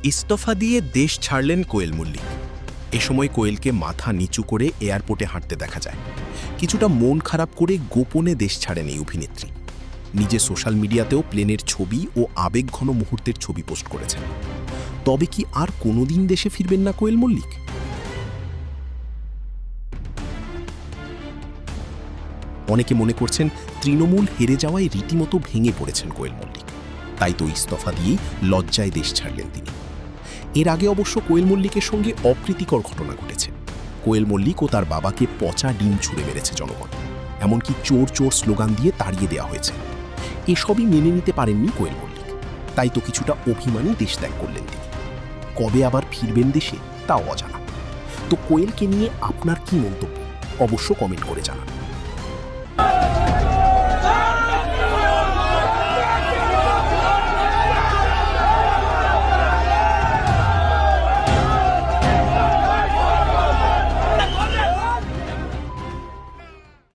ইস্তফা দিয়ে দেশ ছাড়লেন কোয়েল মল্লিক। এ সময় কোয়েলকে মাথা নিচু করে এয়ারপোর্টে হাঁটতে দেখা যায়। কিছুটা মন খারাপ করে গোপনে দেশ ছাড়েন এই অভিনেত্রী। নিজে সোশ্যাল মিডিয়াতেও প্লেনের ছবি ও আবেগঘন মুহূর্তের ছবি পোস্ট করেছেন। তবে কি আর কোনোদিন দেশে ফিরবেন না কোয়েল মল্লিক? অনেকে মনে করছেন তৃণমূল হেরে যাওয়ায় রীতিমতো ভেঙে পড়েছেন কোয়েল মল্লিক, তাই তো ইস্তফা দিয়েই লজ্জায় দেশ ছাড়লেন তিনি। এর আগে অবশ্য কোয়েল মল্লিকের সঙ্গে অপ্রীতিকর ঘটনা ঘটেছে। কোয়েল মল্লিক ও তার বাবাকে পচা ডিম ছুঁড়ে মেরেছে জনগণ, এমনকি চোর চোর স্লোগান দিয়ে তাড়িয়ে দেওয়া হয়েছে। এসবই মেনে নিতে পারেননি কোয়েল মল্লিক, তাই তো কিছুটা অভিমানী দেশ ত্যাগ করলেন তিনি। কবে আবার ফিরবেন দেশে তাও অজানা। তো কোয়েলকে নিয়ে আপনার কি মন্তব্য অবশ্য কমেন্ট করে জানান।